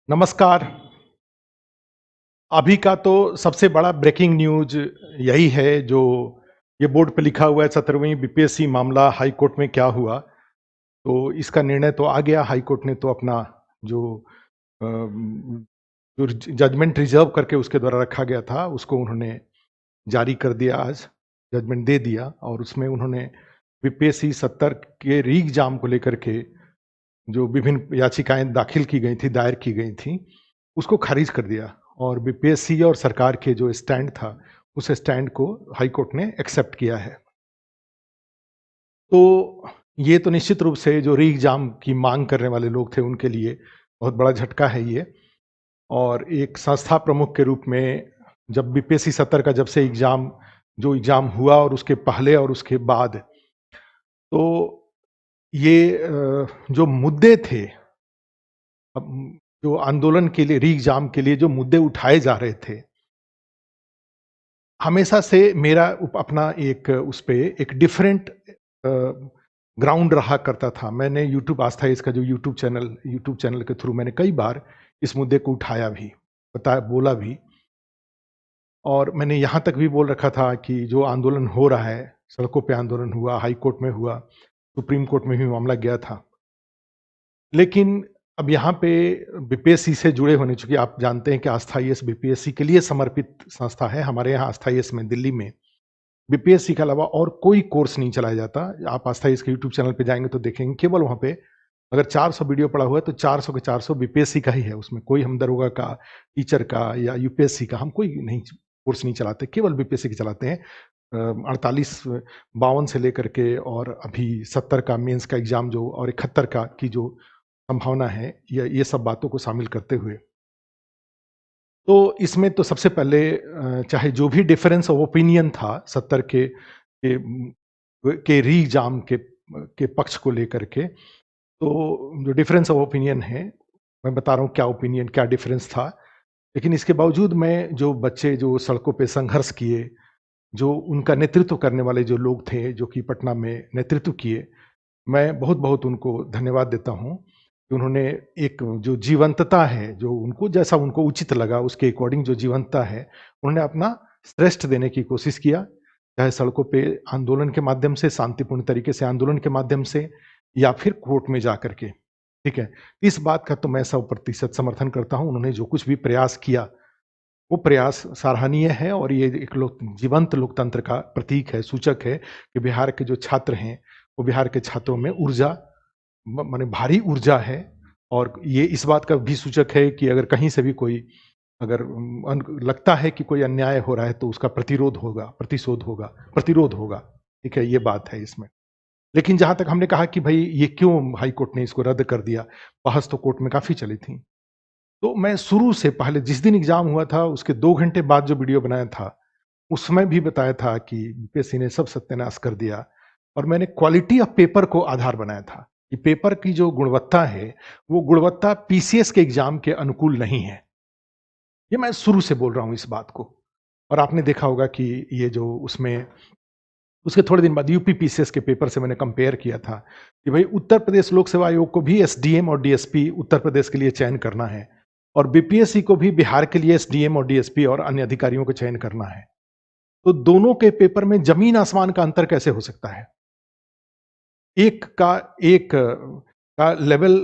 नमस्कार। अभी का तो सबसे बड़ा ब्रेकिंग न्यूज़ यही है जो ये बोर्ड पे लिखा हुआ है 17वीं बीपीएससी मामला हाई कोर्ट में क्या हुआ। तो इसका निर्णय तो आ गया, हाई कोर्ट ने तो अपना जो जो जजमेंट रिज़र्व करके उसके द्वारा रखा गया था, उसको उन्होंने जारी कर दिया आज, जजमेंट दे दिया और उसमें उन्होंने बीपीएससी 70 के री एग्ज़ाम को लेकर के जो विभिन्न याचिकाएँ दाखिल की गई थी, दायर की गई थी, उसको खारिज कर दिया और बीपीएससी और सरकार के जो स्टैंड था, उस स्टैंड को हाई कोर्ट ने एक्सेप्ट किया है। तो ये तो निश्चित रूप से जो री एग्ज़ाम की माँग करने वाले लोग थे, उनके लिए बहुत बड़ा झटका है ये और एक संस्था प्रमुख के रूप में जब बीपीएससी 70 का जब से जो एग्ज़ाम हुआ और उसके पहले और उसके बाद, तो ये जो मुद्दे थे अब जो आंदोलन के लिए री एग्ज़ाम के लिए जो मुद्दे उठाए जा रहे थे, हमेशा से मेरा अपना एक उस पे एक डिफरेंट ग्राउंड रहा करता था। मैंने यूट्यूब आस्था इसका जो यूट्यूब चैनल के थ्रू मैंने कई बार इस मुद्दे को उठाया भी, बताया, बोला भी और मैंने यहाँ तक भी बोल रखा था कि जो आंदोलन हो रहा है, सड़कों पे आंदोलन हुआ, हाई कोर्ट में हुआ, सुप्रीम कोर्ट में भी मामला गया था। लेकिन अब यहाँ पे बीपीएससी से जुड़े होने, चूँकि आप जानते हैं कि आस्था आईएएस बीपीएससी के लिए समर्पित संस्था है। हमारे यहाँ आस्था आईएएस में दिल्ली में बीपीएससी के अलावा और कोई कोर्स नहीं चलाया जाता। आप आस्था आईएएस के यूट्यूब चैनल पे जाएँगे तो देखेंगे केवल वहाँ पे अगर 400 वीडियो पड़ा हुआ है तो 400 के 400 बीपीएससी का ही है। उसमें कोई हम दरोगा का, टीचर का या यूपीएससी का हम कोई नहीं कोर्स नहीं चलाते, केवल बीपीएससी के चलाते हैं। 48 52 से लेकर के और अभी 70 का मेंस का एग्ज़ाम जो और 71 का की जो संभावना है, ये सब बातों को शामिल करते हुए। तो इसमें तो सबसे पहले चाहे जो भी डिफरेंस ऑफ ओपिनियन था 70 के री एग्ज़ाम के पक्ष को लेकर के, तो जो डिफरेंस ऑफ ओपिनियन है, मैं बता रहा हूँ क्या ओपिनियन, क्या डिफरेंस था। लेकिन इसके बावजूद मैं जो बच्चे जो सड़कों पे संघर्ष किए, जो उनका नेतृत्व करने वाले जो लोग थे, जो कि पटना में नेतृत्व किए, मैं बहुत-बहुत उनको धन्यवाद देता हूँ कि उन्होंने एक जो जीवंतता है, जो उनको जैसा उनको उचित लगा उसके अकॉर्डिंग जो जीवंतता है, उन्होंने अपना श्रेष्ठ देने की कोशिश किया। चाहे सड़कों पे आंदोलन के माध्यम से, शांतिपूर्ण तरीके से आंदोलन के माध्यम से या फिर कोर्ट में जाकर के, ठीक है? इस बात का तो मैं 100% समर्थन करता हूँ। उन्होंने जो कुछ भी प्रयास किया, वो प्रयास सराहनीय है और ये एक जीवंत लोकतंत्र का प्रतीक है, सूचक है कि बिहार के जो छात्र हैं, वो बिहार के छात्रों में ऊर्जा माने भारी ऊर्जा है और ये इस बात का भी सूचक है कि अगर कहीं से भी कोई अगर लगता है कि कोई अन्याय हो रहा है तो उसका प्रतिरोध होगा। ठीक है, ये बात है इसमें। लेकिन जहाँ तक हमने कहा कि भई ये क्यों हाई कोर्ट ने इसको रद्द कर दिया? बहस तो कोर्ट में काफ़ी चली थी। तो मैं शुरू से पहले जिस दिन एग्ज़ाम हुआ था उसके 2 घंटे बाद जो वीडियो बनाया था, उसमें भी बताया था कि यूपीएससी ने सब सत्यानाश कर दिया और मैंने क्वालिटी ऑफ पेपर को आधार बनाया था कि पेपर की जो गुणवत्ता है, वो गुणवत्ता पीसीएस के एग्ज़ाम के अनुकूल नहीं है। ये मैं शुरू से बोल रहा हूँ इस बात को और आपने देखा होगा कि ये जो उसमें उसके थोड़े दिन बाद यूपी पीसीएस के पेपर से मैंने कंपेयर किया था कि भाई उत्तर प्रदेश लोक सेवा आयोग को भी एसडीएम और डीएसपी उत्तर प्रदेश के लिए चयन करना है और बीपीएससी को भी बिहार के लिए एसडीएम और डीएसपी और अन्य अधिकारियों को चयन करना है। तो दोनों के पेपर में जमीन आसमान का अंतर कैसे हो सकता है? एक का लेवल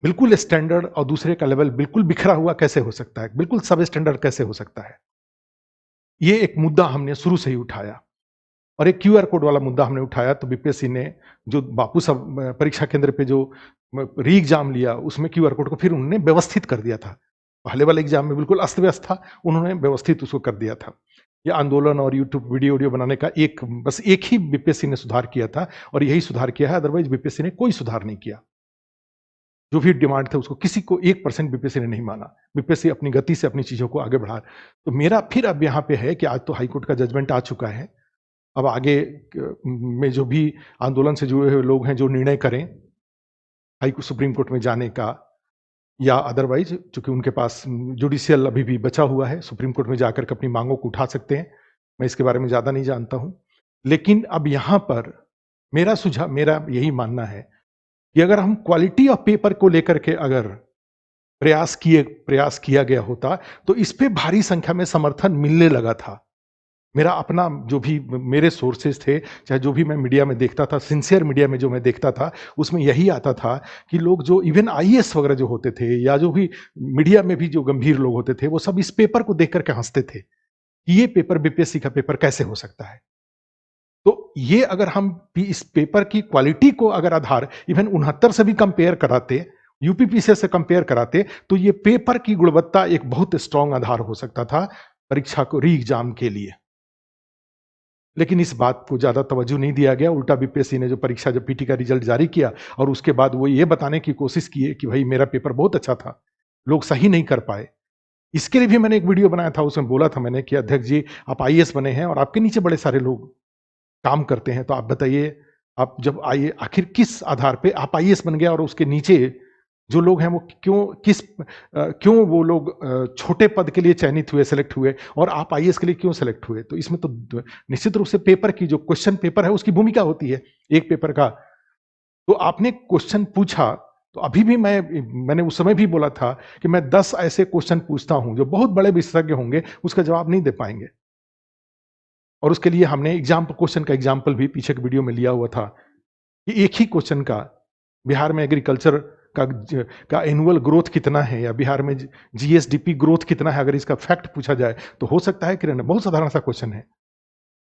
बिल्कुल स्टैंडर्ड और दूसरे का लेवल बिल्कुल बिखरा हुआ कैसे हो सकता है? बिल्कुल सब स्टैंडर्ड कैसे हो सकता है? ये एक मुद्दा हमने शुरू से ही उठाया और एक क्यूआर कोड वाला मुद्दा हमने उठाया तो बीपीएससी ने जो बापू सब परीक्षा केंद्र पे जो री एग्जाम लिया उसमें क्यूआर कोड को फिर उन्होंने व्यवस्थित कर दिया था। पहले वाले एग्जाम में बिल्कुल अस्त-व्यस्त था, उन्होंने व्यवस्थित उसको कर दिया था। ये आंदोलन और यूट्यूब वीडियो बनाने का बस एक ही बीपीएससी ने सुधार किया था और यही सुधार किया है, अदरवाइज़ बीपीएससी ने कोई सुधार नहीं किया। जो भी डिमांड थे उसको किसी को 1% बीपीएससी ने नहीं माना। बीपीएससी अपनी गति से अपनी चीज़ों को आगे बढ़ा। तो मेरा फिर अब यहाँ पे है कि आज तो हाई कोर्ट का जजमेंट आ चुका है। अब आगे में जो भी आंदोलन से जुड़े हुए लोग हैं जो निर्णय करें, सुप्रीम कोर्ट में जाने का या अदरवाइज़ चूँकि उनके पास जुडिशियल अभी भी बचा हुआ है, सुप्रीम कोर्ट में जाकर के अपनी माँगों को उठा सकते हैं। मैं इसके बारे में ज़्यादा नहीं जानता हूँ। लेकिन अब यहाँ पर मेरा यही मानना है कि अगर हम क्वालिटी ऑफ पेपर को लेकर के अगर प्रयास किया गया होता, तो इस पे भारी संख्या में समर्थन मिलने लगा था। मेरा अपना जो भी मेरे सोर्सेज़ थे, चाहे जो भी मैं मीडिया में देखता था, सिंसियर मीडिया में जो मैं देखता था, उसमें यही आता था कि लोग जो इवन आईएएस वगैरह जो होते थे या जो भी मीडिया में भी जो गंभीर लोग होते थे, वो सब इस पेपर को देख कर के हँसते थे, कि ये पेपर बीपीएससी का पेपर कैसे हो सकता है? तो ये अगर हम इस पेपर की क्वालिटी को अगर आधार इवन 69 से भी कंपेयर कराते, यूपीपीसीएस से कंपेयर कराते, तो ये पेपर की गुणवत्ता एक बहुत स्ट्रॉन्ग आधार हो सकता था परीक्षा को री एग्जाम के लिए। लेकिन इस बात को ज़्यादा तवज्जो नहीं दिया गया, उल्टा बीपीएससी ने जो परीक्षा जब पीटी का रिजल्ट जारी किया और उसके बाद वो ये बताने की कोशिश किए कि भाई मेरा पेपर बहुत अच्छा था, लोग सही नहीं कर पाए। इसके लिए भी मैंने एक वीडियो बनाया था, उसमें बोला था मैंने कि अध्यक्ष जी आप आईएएस बने हैं और आपके नीचे बड़े सारे लोग काम करते हैं, तो आप बताइए, आप जब आइए आखिर किस आधार पे आप आईएएस बन गए और उसके नीचे जो लोग हैं वो क्यों वो लोग छोटे पद के लिए चयनित हुए, सेलेक्ट हुए और आप आईएएस के लिए क्यों सेलेक्ट हुए? तो इसमें तो निश्चित रूप से पेपर की जो क्वेश्चन पेपर है उसकी भूमिका होती है, एक पेपर का। तो आपने क्वेश्चन पूछा, तो अभी भी मैंने उस समय भी बोला था कि मैं 10 ऐसे क्वेश्चन पूछता हूँ, जो बहुत बड़े विशेषज्ञ होंगे, उसका जवाब नहीं दे पाएँगे। और उसके लिए हमने क्वेश्चन का एग्जाम्पल भी पीछे के वीडियो में लिया हुआ था कि एक ही क्वेश्चन का बिहार में एग्रीकल्चर का एनुअल ग्रोथ कितना है या बिहार में जीएसडीपी ग्रोथ कितना है, अगर इसका फैक्ट पूछा जाए तो हो सकता है कि बहुत साधारण सा क्वेश्चन है।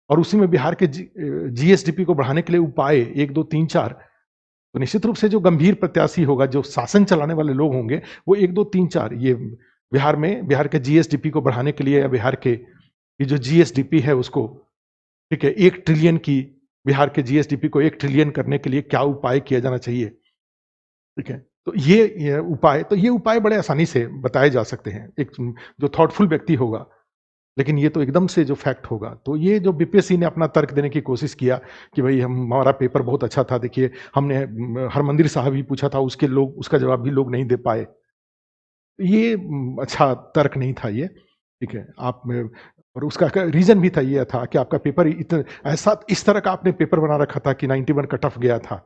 और उसी में बिहार के जीएसडीपी को बढ़ाने के लिए उपाय 1 2 3 4, तो निश्चित रूप से जो गंभीर प्रत्याशी होगा, जो शासन चलाने वाले लोग होंगे, वो 1 2 3 4 ये बिहार के जीएसडीपी को बढ़ाने के लिए या बिहार के ये जो जीएसडीपी है उसको, ठीक है, 1 ट्रिलियन की बिहार के जीएसडीपी को 1 ट्रिलियन करने के लिए क्या उपाय किया जाना चाहिए? ठीक है? तो ये उपाय बड़े आसानी से बताए जा सकते हैं, एक जो थॉटफुल व्यक्ति होगा। लेकिन ये तो एकदम से जो फैक्ट होगा, तो ये जो बीपीएससी ने अपना तर्क देने की कोशिश किया कि भई हमारा पेपर बहुत अच्छा था, देखिए हमने हरमंदिर साहब भी पूछा था, उसका जवाब भी लोग नहीं दे पाए। ये अच्छा तर्क नहीं था ये, ठीक है? और उसका रीज़न भी था, ये था कि आपका पेपर इस तरह का आपने पेपर बना रखा था कि 91 कट ऑफ गया था।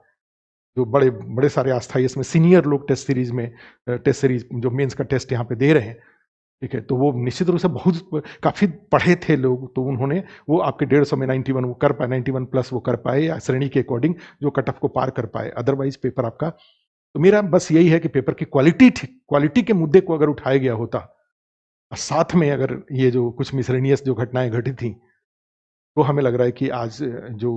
जो बड़े बड़े सारे अस्थायी इसमें सीनियर लोग टेस्ट सीरीज़ जो मेंस का टेस्ट यहाँ पे दे रहे हैं, ठीक है? तो वो निश्चित रूप से बहुत काफ़ी पढ़े थे लोग, तो उन्होंने वो आपके 150 में 91 वो कर पाए, 91 प्लस वो कर पाए या श्रेणी के अकॉर्डिंग जो कट ऑफ को पार कर पाए। अदरवाइज़ पेपर आपका, तो मेरा बस यही है कि पेपर की क्वालिटी के मुद्दे को अगर उठाया गया होता, और साथ में अगर ये जो कुछ मिसलेनियस जो घटनाएँ घटी थी, तो हमें लग रहा है कि आज जो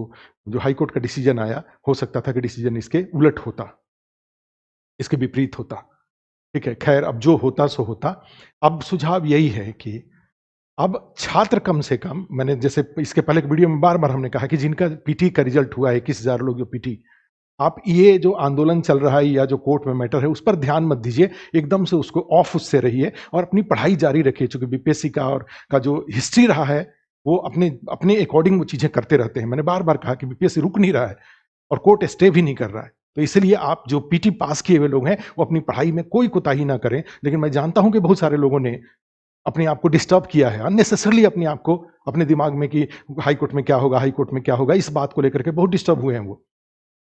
जो हाई कोर्ट का डिसीजन आया, हो सकता था कि डिसीजन इसके उलट होता, इसके विपरीत होता। ठीक है, खैर अब जो होता सो होता। अब सुझाव यही है कि अब छात्र कम से कम, मैंने जैसे इसके पहले एक वीडियो में बार-बार हमने कहा कि जिनका पीटी का रिजल्ट हुआ है, 21,000 लोग जो पीटी, आप ये जो आंदोलन चल रहा है या जो कोर्ट में मैटर है, उस पर ध्यान मत दीजिए, एकदम से उसको ऑफ उससे रहिए और अपनी पढ़ाई जारी रखिए। चूँकि बीपीएससी का जो हिस्ट्री रहा है, वो अपने अपने अकॉर्डिंग वो चीज़ें करते रहते हैं। मैंने बार-बार कहा कि बीपीएससी रुक नहीं रहा है और कोर्ट स्टे भी नहीं कर रहा है। तो इसलिए आप जो पीटी पास किए हुए लोग हैं, वो अपनी पढ़ाई में कोई कोताही ना करें। लेकिन मैं जानता हूँ कि बहुत सारे लोगों ने अपने आप को डिस्टर्ब किया है, अननेसेसरीली अपने आप को अपने दिमाग में कि हाई कोर्ट में क्या होगा, हाई कोर्ट में क्या होगा, इस बात को लेकर के बहुत डिस्टर्ब हुए हैं वो।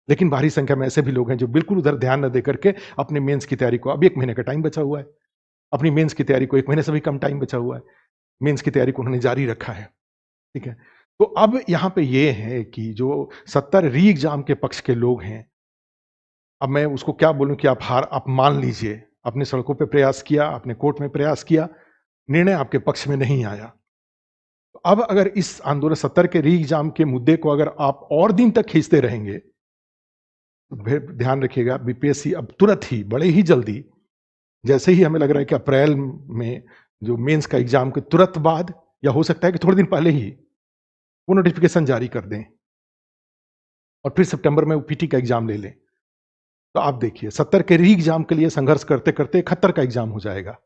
लेकिन भारी संख्या में ऐसे भी लोग हैं जो बिल्कुल उधर ध्यान न दे करके अपने मेंस की तैयारी को, अब 1 महीने का टाइम बचा हुआ है। अपनी मेंस की तैयारी को 1 महीने से भी कम टाइम बचा हुआ है। मेंस की तैयारी को उन्होंने जारी रखा है, ठीक है? तो अब यहाँ पे ये है कि जो 70 री एग्ज़ाम के पक्ष के लोग हैं, अब मैं उसको क्या बोलूँ कि आप मान लीजिए, आपने सड़कों पे प्रयास किया, आपने कोर्ट में प्रयास किया, निर्णय आपके पक्ष में नहीं आया। तो अब अगर इस आंदोलन 70 के री एग्ज़ाम के मुद्दे को अगर आप और दिन तक खींचते रहेंगे, तो फिर ध्यान रखिएगा बीपीएससी अब तुरंत ही, बड़े ही जल्दी, जैसे ही हमें लग रहा है कि अप्रैल में जो मेंस का एग्ज़ाम के तुरंत बाद या हो सकता है कि थोड़े दिन पहले ही वो नोटिफ़िकेशन जारी कर दें और फिर सितंबर में वो पीटी का एग्ज़ाम ले लें। तो आप देखिए 70 के री एग्ज़ाम के लिए संघर्ष करते-करते 71 का एग्ज़ाम हो जाएगा।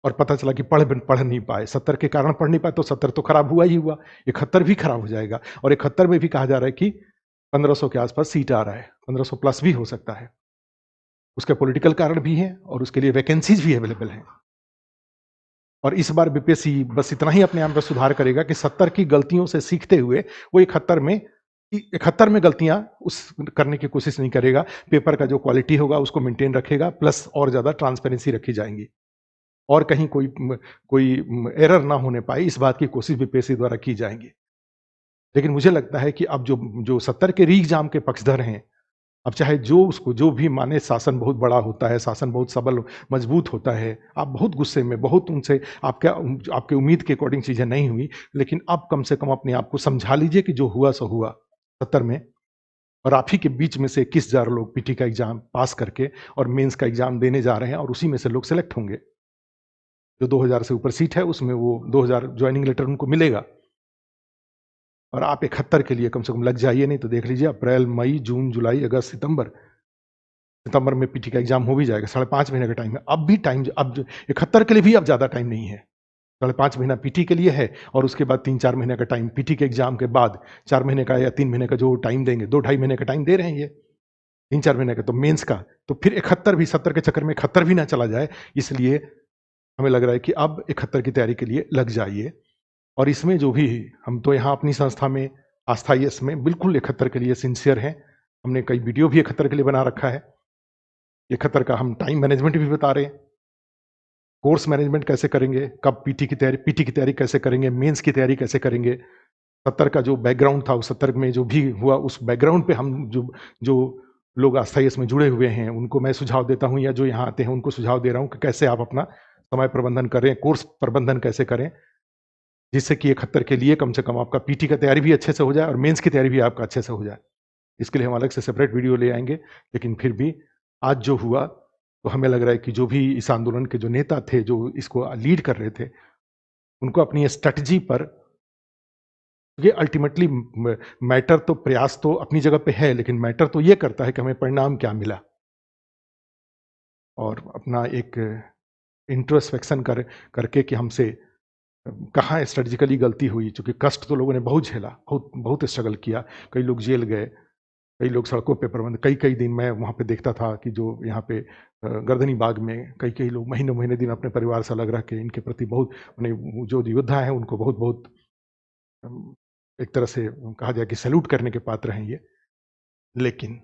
और पता चला कि पढ़ नहीं पाए, 70 के कारण पढ़ नहीं पाए, तो 70 तो खराब हुआ ही हुआ, 71 भी खराब हो जाएगा। और 71 में भी कहा जा रहा है कि 1500 के आस-पास सीट आ रहा है, 1500 प्लस भी हो सकता है। उसके पॉलिटिकल कारण भी हैं और उसके लिए वैकेंसीज़ भी अवेलेबल हैं। और इस बार बीपीएससी बस इतना ही अपने आप में सुधार करेगा कि 70 की गलतियों से सीखते हुए वो 71 में 71 में गलतियां उस करने की कोशिश नहीं करेगा। पेपर का जो क्वालिटी होगा उसको मेंटेन रखेगा, प्लस और ज़्यादा ट्रांसपेरेंसी रखी जाएँगी और कहीं कोई एरर ना होने पाए, इस बात की कोशिश बीपीएससी द्वारा की जाएँगी। लेकिन मुझे लगता है कि अब जो जो 70 के री-एग्ज़ाम के पक्षधर हैं, अब चाहे जो उसको जो भी माने, शासन बहुत बड़ा होता है, शासन बहुत सबल मजबूत होता है, आप बहुत गुस्से में, बहुत उनसे आपके उम्मीद के अकॉर्डिंग चीज़ें नहीं हुई, लेकिन अब कम से कम अपने आप को समझा लीजिए कि जो हुआ सो हुआ 70 में, और आप ही के बीच में से 21,000 लोग पीटी का एग्ज़ाम पास करके और मेंस का एग्ज़ाम देने जा रहे हैं और उसी में से लोग सेलेक्ट होंगे। जो 2000 से ऊपर सीट है उसमें वो 2000 जॉइनिंग लेटर उनको मिलेगा और आप 71 के लिए कम से कम लग जाइए, नहीं तो देख लीजिए अप्रैल, मई, जून, जुलाई, अगस्त, सितंबर, सितंबर में पीटी का एग्ज़ाम हो भी जाएगा, 5.5 महीने का टाइम है। अब भी टाइम, अब जो 71 के लिए भी अब ज़्यादा टाइम नहीं है। 5.5 महीना पीटी के लिए है और उसके बाद 3-4 महीने का टाइम पीटी के एग्ज़ाम के बाद 4 महीने का या 3 महीने का जो टाइम देंगे, 2 ढाई महीने का टाइम दे रहे हैं ये। 3-4 महीने का तो मेंस का, तो फिर 71 भी, 70 के चक्कर में 71 भी ना चला जाए, इसलिए हमें लग रहा है कि अब 71 की तैयारी के लिए लग जाइए। और इसमें जो भी, हम तो यहाँ अपनी संस्था में आस्था यस में बिल्कुल 71 के लिए सिंसियर हैं। हमने कई वीडियो भी 71 के लिए बना रखा है। 71 का हम टाइम मैनेजमेंट भी बता रहे हैं। कोर्स मैनेजमेंट कैसे करेंगे, कब पीटी की तैयारी कैसे करेंगे, मेंस की तैयारी कैसे करेंगे। 70 का जो बैकग्राउंड था, उस 70 में जो भी हुआ, उस बैकग्राउंड पे हम जो जो लोग आस्था यस में जुड़े हुए हैं, उनको मैं सुझाव देता हूँ, या जो यहाँ आते हैं उनको सुझाव दे रहा हूँ कि कैसे आप अपना समय प्रबंधन करें, कोर्स प्रबंधन कैसे करें, जिससे कि 71 के लिए कम से कम आपका पीटी का तैयारी भी अच्छे से हो जाए और मेंस की तैयारी भी आपका अच्छे से हो जाए। इसके लिए हम अलग से सेपरेट वीडियो ले आएँगे, लेकिन फिर भी आज जो हुआ, तो हमें लग रहा है कि जो भी इस आंदोलन के जो नेता थे, जो इसको लीड कर रहे थे, उनको अपनी स्ट्रैटेजी पर, ये अल्टीमेटली मैटर तो, प्रयास तो अपनी जगह पे है, लेकिन मैटर तो ये करता है कि हमें परिणाम क्या मिला। और अपना एक इंट्रोस्पेक्शन करके कि हमसे कहाँ स्ट्रेटेजिकली गलती हुई, चूँकि कष्ट तो लोगों ने बहुत झेला, बहुत बहुत स्ट्रगल किया। कई लोग जेल गए, कई लोग सड़कों पे कई-कई दिन मैं वहाँ पे देखता था कि जो यहाँ पे गर्दनी बाग में कई-कई लोग महीनों-महीने दिन अपने परिवार से अलग रह के इनके प्रति बहुत, माने वो जो योद्धा हैं उनको बहुत-बहुत अम, एक तरह से कहा जाए कि सैल्यूट करने के पात्र हैं ये। लेकिन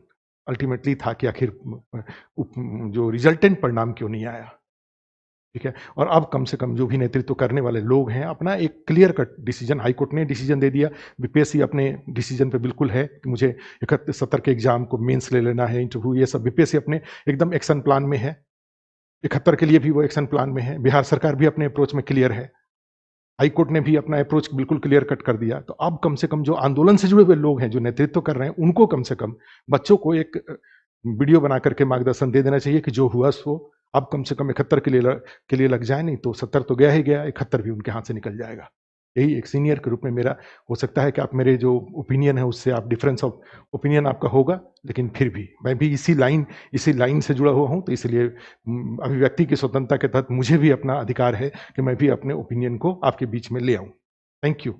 अल्टीमेटली था कि आखिर जो रिजल्टेंट परिणाम क्यों नहीं आया, ठीक है? और अब कम से कम जो भी नेतृत्व करने वाले लोग हैं, अपना एक clear cut decision, high court ने डिसीजन दे दिया, बीपीएससी अपने डिसीजन पे बिल्कुल है कि मुझे 71 के एग्ज़ाम को मेंस ले लेना है, इंटरव्यू, ये सब बीपीएससी अपने एकदम एक्शन प्लान में है। 71 के लिए भी वो एक्शन प्लान में है। बिहार सरकार भी अपने अप्रोच में क्लियर है। हाई कोर्ट ने भी अपना अप्रोच बिल्कुल क्लियर कट कर दिया। तो अब कम से कम जो आंदोलन से जुड़े हुए लोग हैं, जो नेतृत्व कर रहे हैं, उनको कम से कम बच्चों को एक वीडियो बना करके मार्गदर्शन दे देना चाहिए कि जो हुआ सो अब कम से कम 71 के लिए लग जाए, नहीं तो 70 तो गया ही गया, 71 भी उनके हाथ से निकल जाएगा। यही एक सीनियर के रूप में मेरा, हो सकता है कि आप मेरे जो ओपिनियन है उससे आप डिफरेंस ऑफ ओपिनियन आपका होगा, लेकिन फिर भी मैं भी इसी लाइन से जुड़ा हुआ हूँ, तो इसलिए अभिव्यक्ति की स्वतंत्रता के तहत मुझे भी अपना अधिकार है कि मैं भी अपने ओपिनियन को आपके बीच में ले आऊँ। Thank you.